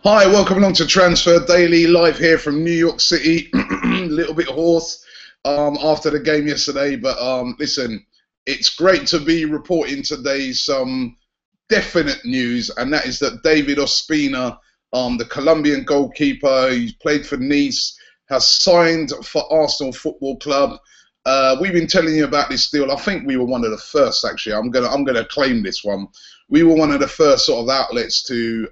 Hi, welcome along to Transfer Daily, live here from New York City. A little bit hoarse after the game yesterday, but listen, it's great to be reporting today some definite news, and that is that David Ospina, the Colombian goalkeeper who's played for Nice, has signed for Arsenal Football Club. We've been telling you about this deal. I think we were one of the first, actually. I'm gonna claim this one. We were one of the first sort of outlets to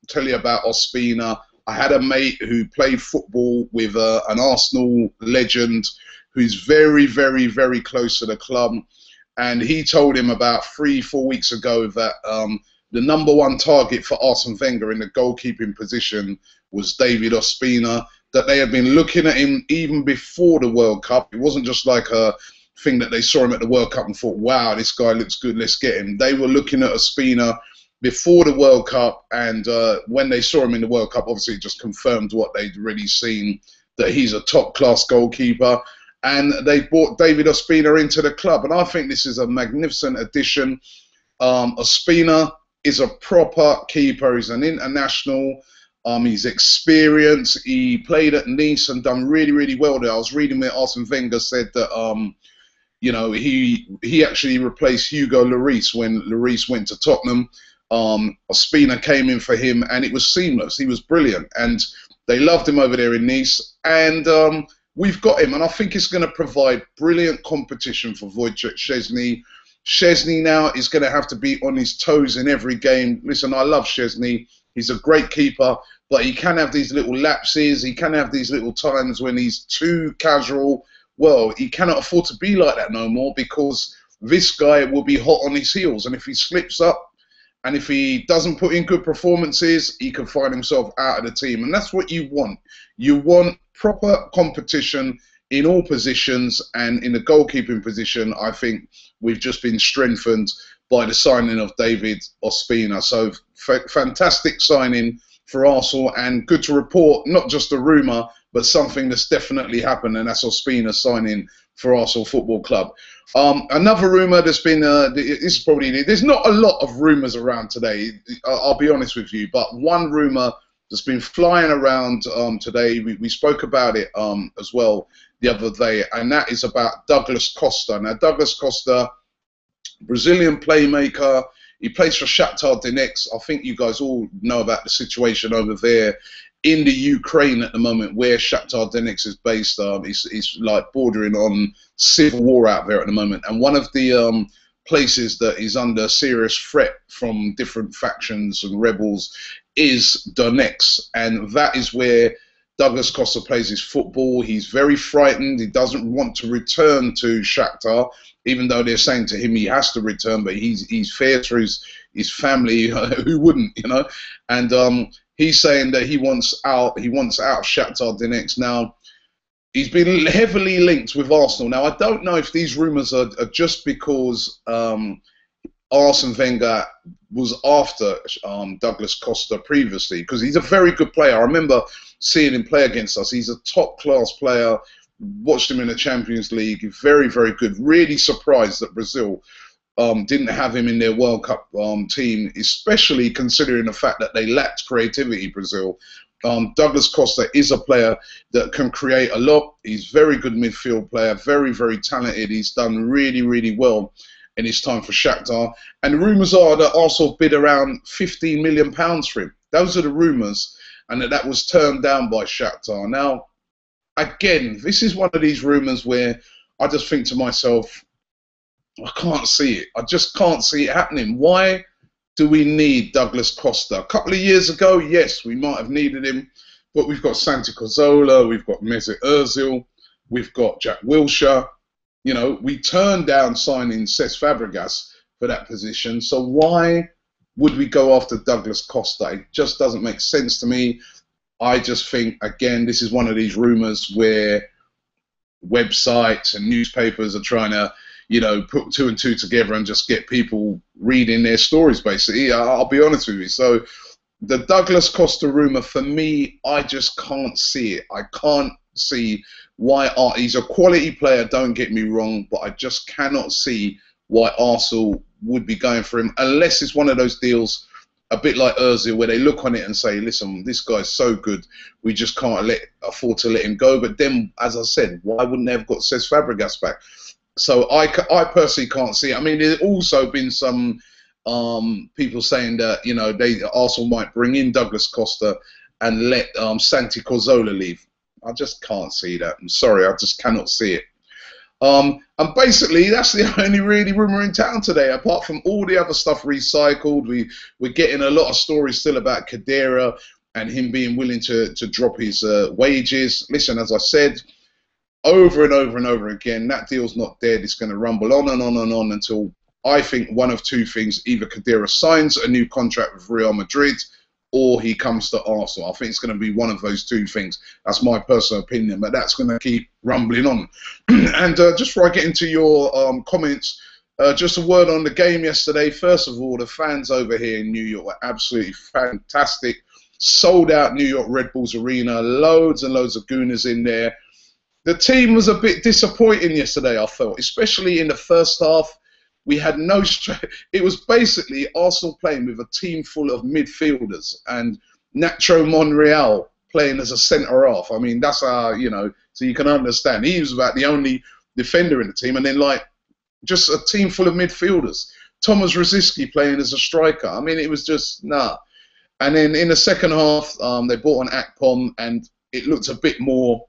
tell you about Ospina. I had a mate who played football with an Arsenal legend who's very, very, very close to the club. And he told him about 3-4 weeks ago that the #1 target for Arsene Wenger in the goalkeeping position was David Ospina, that they had been looking at him even before the World Cup. It wasn't just like a thing that they saw him at the World Cup and thought, wow, this guy looks good, let's get him. They were looking at Ospina before the World Cup, and when they saw him in the World Cup, obviously it just confirmed what they'd really seen, that he's a top-class goalkeeper. And they brought David Ospina into the club, and I think this is a magnificent addition. Ospina is a proper keeper. He's an international. He's experienced. He played at Nice and done really, really well there. I was reading where Arsene Wenger said that you know, he actually replaced Hugo Lloris when Lloris went to Tottenham. Ospina came in for him, and it was seamless. He was brilliant, and they loved him over there in Nice. And we've got him, and I think it's going to provide brilliant competition for Wojciech Szczesny. Szczesny now is going to have to be on his toes in every game. Listen, I love Szczesny. He's a great keeper, but he can have these little lapses. He can have these little times when he's too casual. Well, he cannot afford to be like that no more, because this guy will be hot on his heels. And if he slips up and if he doesn't put in good performances, he can find himself out of the team. And that's what you want. You want proper competition in all positions, and in the goalkeeping position, I think we've just been strengthened by the signing of David Ospina. So fantastic signing for Arsenal, and good to report, not just a rumour, but something that's definitely happened, and that's Ospina signing for Arsenal Football Club. Another rumour that's been, there's not a lot of rumours around today, I'll be honest with you, but one rumour that's been flying around today, we spoke about it as well the other day, and that is about Douglas Costa. Now, Douglas Costa, Brazilian playmaker, he plays for Shakhtar Donetsk. I think you guys all know about the situation over there in the Ukraine at the moment, where Shakhtar Donetsk is based. It's like bordering on civil war out there at the moment. And one of the places that is under serious threat from different factions and rebels is Donetsk. And that is where Douglas Costa plays his football. He's very frightened. He doesn't want to return to Shakhtar, even though they're saying to him he has to return, but he's fair to his family. Who wouldn't, you know? And he's saying that he wants out of Shakhtar Donetsk. Now, he's been heavily linked with Arsenal. Now, I don't know if these rumours are just because Arsene Wenger was after Douglas Costa previously, because he's a very good player. I remember seeing him play against us. He's a top-class player. Watched him in the Champions League. Very, very good. Really surprised that Brazil didn't have him in their World Cup team, especially considering the fact that they lacked creativity, Brazil. Douglas Costa is a player that can create a lot. He's a very good midfield player, very, very talented. He's done really, really well in his time for Shakhtar. And the rumours are that Arsenal bid around £15 million for him. Those are the rumours, and that was turned down by Shakhtar. Now, again, this is one of these rumours where I just think to myself, I can't see it. I just can't see it happening. Why do we need Douglas Costa? A couple of years ago, yes, we might have needed him, but we've got Santi Cazorla, we've got Mesut Ozil, we've got Jack Wilshere. You know, we turned down signing Cesc Fabregas for that position. So why would we go after Douglas Costa? It just doesn't make sense to me. I just think, again, this is one of these rumours where websites and newspapers are trying to, you know, put two and two together and just get people reading their stories, basically. I'll be honest with you. So the Douglas Costa rumour, for me, I just can't see it. I can't see why. He's a quality player, don't get me wrong, but I just cannot see why Arsenal would be going for him, unless it's one of those deals a bit like Ozil, where they look on it and say, listen, this guy's so good, we just can't afford to let him go. But then, as I said, why wouldn't they have got Cesc Fabregas back? So I personally can't see it. I mean, there's also been some people saying that, you know, Arsenal might bring in Douglas Costa and let Santi Cazorla leave. I just can't see that. I'm sorry, I just cannot see it. And basically, that's the only really rumour in town today. Apart from all the other stuff recycled, we're getting a lot of stories still about Khedira and him being willing to drop his wages. Listen, as I said, over and over and over again, that deal's not dead. It's going to rumble on and on and on until, I think, one of two things. Either Khedira signs a new contract with Real Madrid or he comes to Arsenal. I think it's going to be one of those two things. That's my personal opinion, but that's going to keep rumbling on. And just before I get into your comments, just a word on the game yesterday. First of all, the fans over here in New York were absolutely fantastic. Sold out New York Red Bulls Arena, loads and loads of Gooners in there. The team was a bit disappointing yesterday, I felt, especially in the first half. We had no strength. It was basically Arsenal playing with a team full of midfielders and Nacho Monreal playing as a centre-half. I mean, that's you know, so you can understand. He was about the only defender in the team, and then, like, just a team full of midfielders. Thomas Rosicky playing as a striker. I mean, it was just, nah. And then in the second half, they brought on Akpom, and it looked a bit more,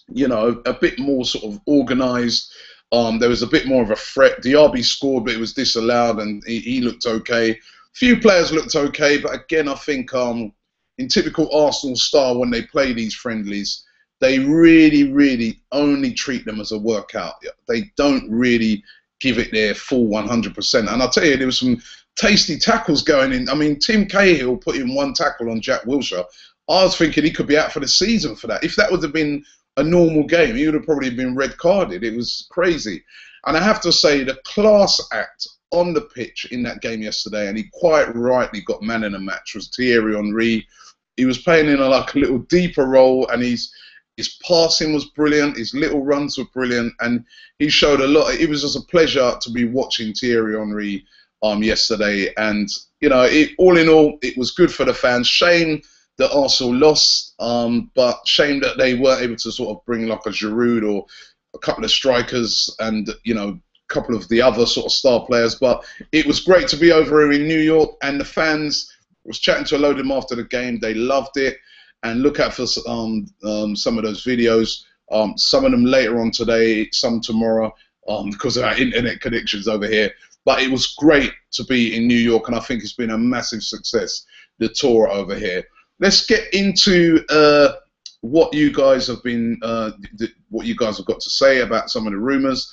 you know, a bit more sort of organised. There was a bit more of a threat. Diaby scored, but it was disallowed, and he looked okay. Few players looked okay, but again, I think in typical Arsenal style, when they play these friendlies, they really, really only treat them as a workout. They don't really give it their full 100%. And I'll tell you, there was some tasty tackles going in. I mean, Tim Cahill put in one tackle on Jack Wilshere. I was thinking he could be out for the season for that. If that would have been a normal game, he would have probably been red carded. It was crazy. And I have to say, the class act on the pitch in that game yesterday, and he quite rightly got man in the match, was Thierry Henry. He was playing in a little deeper role, and his passing was brilliant, his little runs were brilliant, and he showed a lot. It was just a pleasure to be watching Thierry Henry yesterday. And, you know, all in all, it was good for the fans. Shame that Arsenal lost, but shame that they weren't able to sort of bring like a Giroud or a couple of strikers and, you know, a couple of the other sort of star players. But it was great to be over here in New York, and the fans, was chatting to a load of them after the game. They loved it. And look out for some of those videos. Some of them later on today, some tomorrow, because of our internet connections over here. But it was great to be in New York, and I think it's been a massive success, the tour over here. Let's get into what you guys have been, what you guys have got to say about some of the rumours.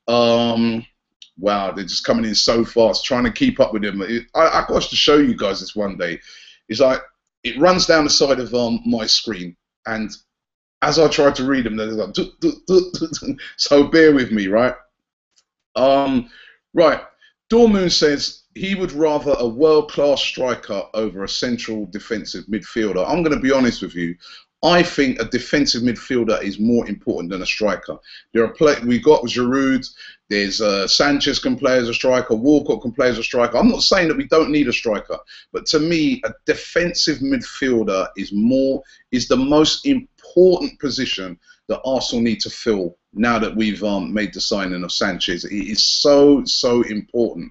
Wow, they're just coming in so fast, trying to keep up with them. I got to show you guys this one day. It's like, it runs down the side of my screen, and as I try to read them, they're like, so bear with me, right? Right. Dormoon says he would rather a world-class striker over a central defensive midfielder. I'm going to be honest with you. I think a defensive midfielder is more important than a striker. We got Giroud. There's Sanchez can play as a striker. Walcott can play as a striker. I'm not saying that we don't need a striker, but to me, a defensive midfielder is the most important position that Arsenal need to fill now that we've made the signing of Sanchez. It is so important.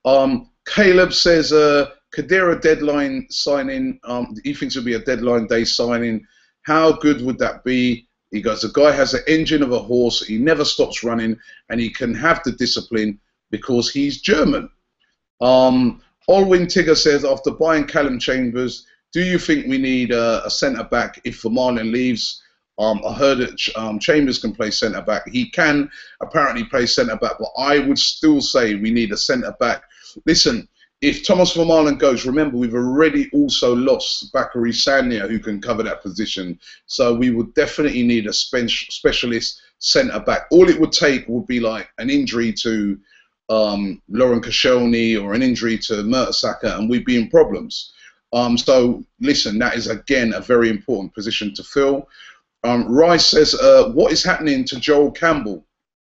Caleb says Khedira deadline signing. He thinks it'll be a deadline day signing. How good would that be? He goes, the guy has the engine of a horse. He never stops running, and he can have the discipline because he's German. Olwyn Tigger says, after buying Callum Chambers, do you think we need a centre-back if Vermaelen leaves? I heard that Chambers can play centre-back. He can apparently play centre-back, but I would still say we need a centre-back. Listen, if Thomas Vermaelen goes, remember, we've already also lost Bakary Sagna, who can cover that position. So we would definitely need a specialist centre-back. All it would take would be like an injury to Laurent Koscielny or an injury to Mertesacker, and we'd be in problems. So, listen, that is, again, a very important position to fill. Rice says, what is happening to Joel Campbell?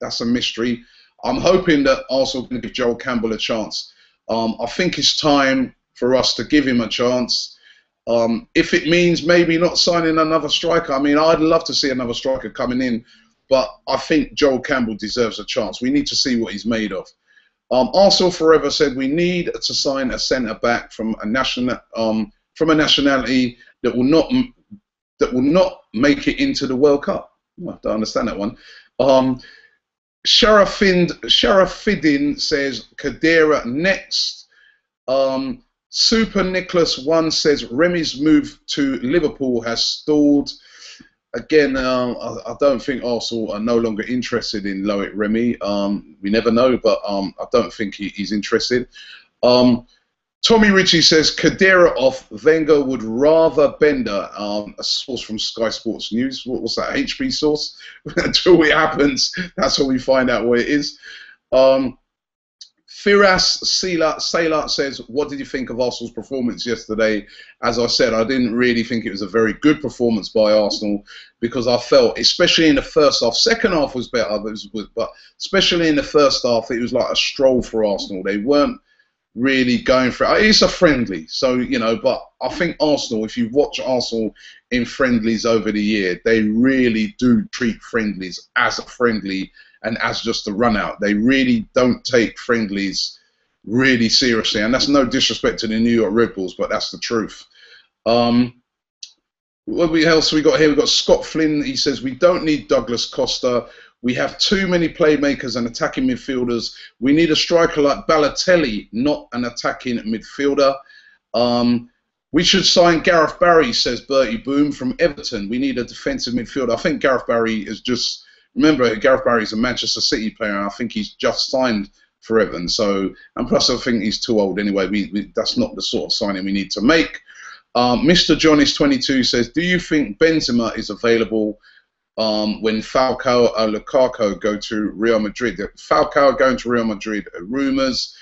That's a mystery. I'm hoping that Arsenal can give Joel Campbell a chance. I think it's time for us to give him a chance. If it means maybe not signing another striker, I mean, I'd love to see another striker coming in, but I think Joel Campbell deserves a chance. We need to see what he's made of. Arsenal Forever said we need to sign a centre back from a nationality that will not make it into the World Cup. I don't understand that one. Sharafidin says Kadira next. Super Nicholas 1 says Remy's move to Liverpool has stalled. Again, I don't think Arsenal are no longer interested in Loic Remy. We never know, but I don't think he's interested. Tommy Ritchie says Kadira off, Wenger would rather Bender. A source from Sky Sports News. What's that, HP source? Until it happens, that's when we find out what it is. Firas Salat says, what did you think of Arsenal's performance yesterday? As I said, I didn't really think it was a very good performance by Arsenal, because I felt, especially in the first half, second half was better, but especially in the first half, it was like a stroll for Arsenal. They weren't really going for it. It's a friendly, so, you know, but I think Arsenal, if you watch Arsenal in friendlies over the year, they really do treat friendlies as a friendly and as just a run out. They really don't take friendlies really seriously, and that's no disrespect to the New York Red Bulls, but that's the truth. What else we got here? We've got Scott Flynn. He says we don't need Douglas Costa. We have too many playmakers and attacking midfielders. We need a striker like Balotelli, not an attacking midfielder. We should sign Gareth Barry, says Bertie Boom from Everton. We need a defensive midfielder. I think Gareth Barry is just... Remember, Gareth Barry is a Manchester City player, and I think he's just signed for Everton. So, and plus, I think he's too old anyway. That's not the sort of signing we need to make. Mr. John is 22 says, do you think Benzema is available when Falcao or Lukaku go to Real Madrid? Falcao going to Real Madrid are rumours.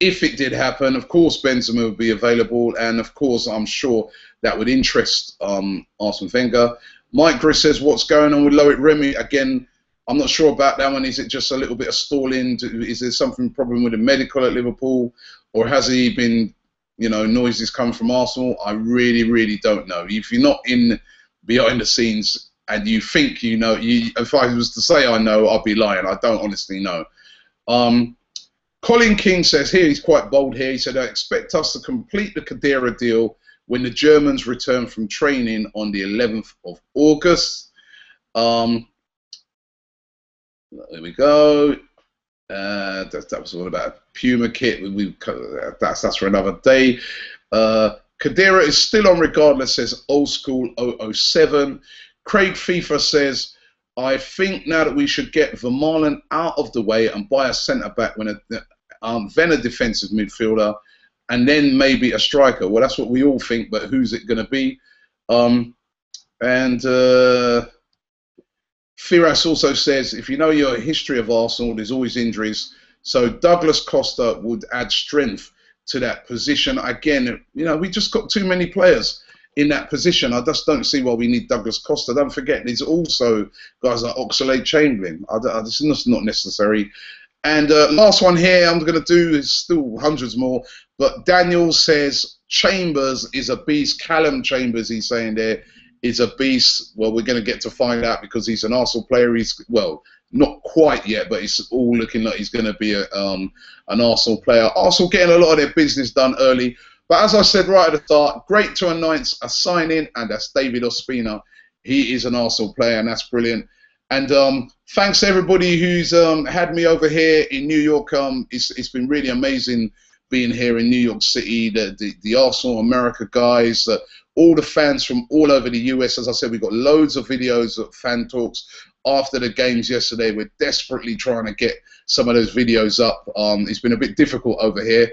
If it did happen, of course, Benzema would be available, and of course, I'm sure that would interest Arsene Wenger. Mike Gris says, what's going on with Loic Remy? Again, I'm not sure about that one. Is it just a little bit of stalling? Is there something problem with the medical at Liverpool? Or has he been, you know, noises come from Arsenal? I really, really don't know. If you're not in behind the scenes and you think you know, if I was to say I know, I'd be lying. I don't honestly know. Colin King says here, he's quite bold here. He said, I expect us to complete the Kadira deal when the Germans return from training on the 11th of August. There we go. That was all about Puma kit. That's for another day. Kadira is still on regardless, says Old School 007. Craig FIFA says, I think now that we should get Vermaelen out of the way and buy a centre-back, then a defensive midfielder, and then maybe a striker. Well, that's what we all think, but who's it going to be? Firas also says, if you know your history of Arsenal, there's always injuries. So Douglas Costa would add strength to that position. Again, you know, we just got too many players in that position. I just don't see why we need Douglas Costa. Don't forget, there's also guys like Oxlade-Chamberlain. This is just not necessary. And last one here I'm going to do is still hundreds more. But Daniel says Chambers is a beast. Callum Chambers, he's saying there, is a beast. Well, we're going to get to find out because he's an Arsenal player. He's, well, not quite yet, but it's all looking like he's going to be an Arsenal player. Arsenal getting a lot of their business done early. But as I said right at the start, great to announce a signing, and that's David Ospina. He is an Arsenal player, and that's brilliant. And thanks to everybody who's had me over here in New York. It's been really amazing being here in New York City. The Arsenal America guys, all the fans from all over the US. As I said, we've got loads of videos of fan talks after the games yesterday. We're desperately trying to get some of those videos up. It's been a bit difficult over here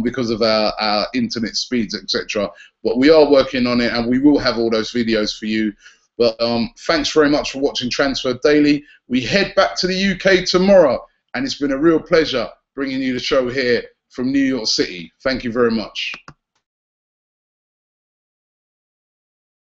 because of our internet speeds, etc. But we are working on it, and we will have all those videos for you. But thanks very much for watching Transfer Daily. We head back to the UK tomorrow, and it's been a real pleasure bringing you the show here from New York City. Thank you very much.